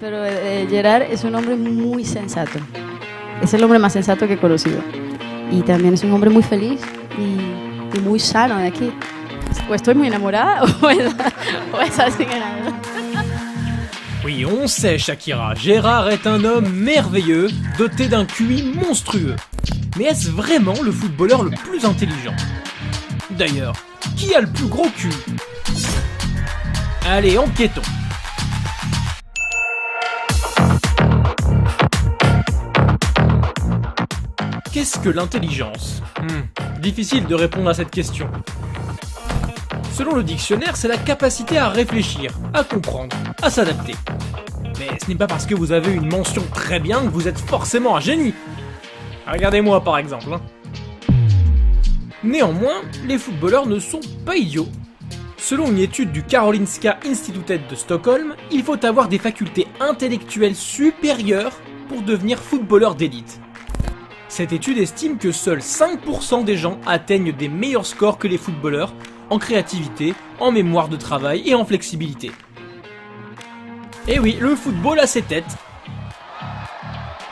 pero Gerard es un hombre muy sensato. Es el hombre más sensato que he conocido. Y también es un hombre muy feliz y muy sano de aquí. O estoy muy enamorada o es así que nada. Oui, on sait, Shakira, Gérard est un homme merveilleux, doté d'un QI monstrueux. Mais est-ce vraiment le footballeur le plus intelligent? D'ailleurs, qui a le plus gros QI? Allez, enquêtons. Qu'est-ce que l'intelligence? Difficile de répondre à cette question. Selon le dictionnaire, c'est la capacité à réfléchir, à comprendre, à s'adapter. Mais ce n'est pas parce que vous avez une mention très bien que vous êtes forcément un génie. Regardez-moi par exemple. Néanmoins, les footballeurs ne sont pas idiots. Selon une étude du Karolinska Institutet de Stockholm, il faut avoir des facultés intellectuelles supérieures pour devenir footballeur d'élite. Cette étude estime que seuls 5% des gens atteignent des meilleurs scores que les footballeurs en créativité, en mémoire de travail et en flexibilité. Et oui, le football a ses têtes.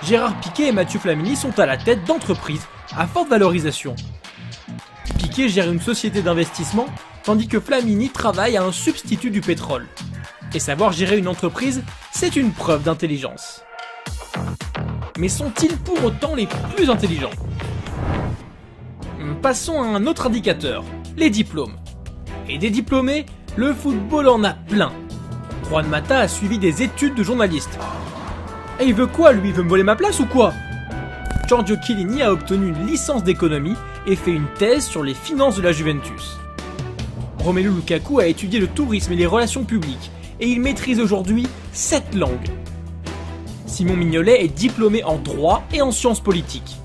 Gérard Piqué et Mathieu Flamini sont à la tête d'entreprises à forte valorisation. Piqué gère une société d'investissement, tandis que Flamini travaille à un substitut du pétrole. Et savoir gérer une entreprise, c'est une preuve d'intelligence. Mais sont-ils pour autant les plus intelligents? Passons à un autre indicateur, les diplômes. Et des diplômés, le football en a plein. Juan Mata a suivi des études de journaliste. Et il veut quoi lui? Il veut me voler ma place ou quoi? Giorgio Chiellini a obtenu une licence d'économie et fait une thèse sur les finances de la Juventus. Romelu Lukaku a étudié le tourisme et les relations publiques, et il maîtrise aujourd'hui 7 langues. Simon Mignolet est diplômé en droit et en sciences politiques.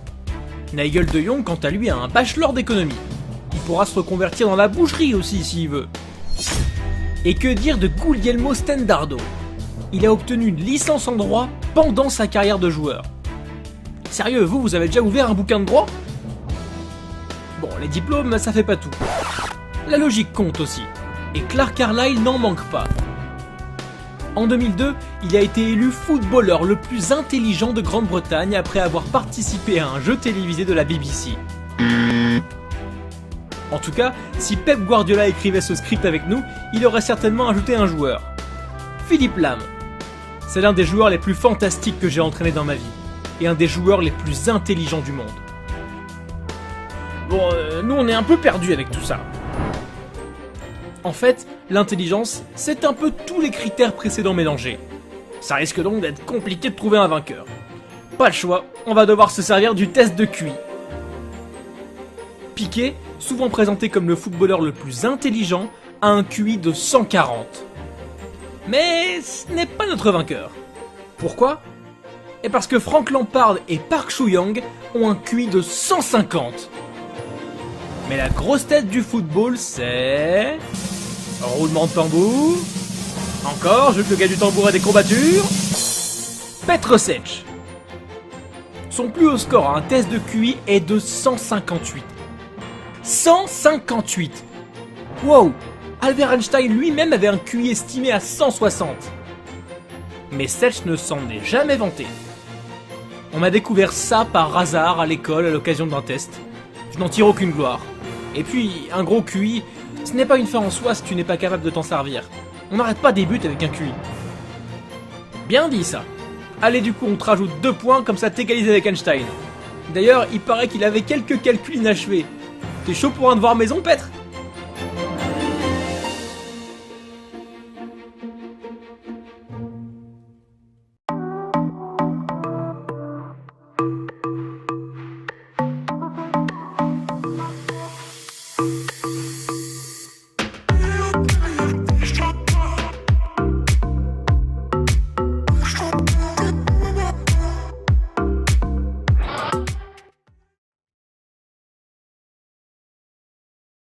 Nigel de Jong, quant à lui, a un bachelor d'économie. Il pourra se reconvertir dans la boucherie aussi s'il veut. Et que dire de Guglielmo Stendardo? Il a obtenu une licence en droit pendant sa carrière de joueur. Sérieux, vous avez déjà ouvert un bouquin de droit? Bon, les diplômes, ça fait pas tout. La logique compte aussi. Et Clark Carlisle n'en manque pas. En 2002, il a été élu footballeur le plus intelligent de Grande-Bretagne après avoir participé à un jeu télévisé de la BBC. En tout cas, si Pep Guardiola écrivait ce script avec nous, il aurait certainement ajouté un joueur. Philippe Lam. C'est l'un des joueurs les plus fantastiques que j'ai entraîné dans ma vie, et un des joueurs les plus intelligents du monde. Bon, nous on est un peu perdus avec tout ça. En fait, l'intelligence, c'est un peu tous les critères précédents mélangés. Ça risque donc d'être compliqué de trouver un vainqueur. Pas le choix, on va devoir se servir du test de QI. Piqué, souvent présenté comme le footballeur le plus intelligent, a un QI de 140. Mais ce n'est pas notre vainqueur. Pourquoi? Et parce que Frank Lampard et Park Chu-young ont un QI de 150. Mais la grosse tête du football, c'est... Roulement de tambour. Encore, je veux que le gars du tambour ait des courbatures. Petr Cech. Son plus haut score à un test de QI est de 158. 158. Wow. Albert Einstein lui-même avait un QI estimé à 160. Mais Cech ne s'en est jamais vanté. On m'a découvert ça par hasard à l'école à l'occasion d'un test. Je n'en tire aucune gloire. Et puis, un gros QI, ce n'est pas une fin en soi si tu n'es pas capable de t'en servir. On n'arrête pas des buts avec un QI. Bien dit ça. Allez, du coup, on te rajoute 2 points, comme ça t'égalises avec Einstein. D'ailleurs, il paraît qu'il avait quelques calculs inachevés. T'es chaud pour un devoir maison, Petr?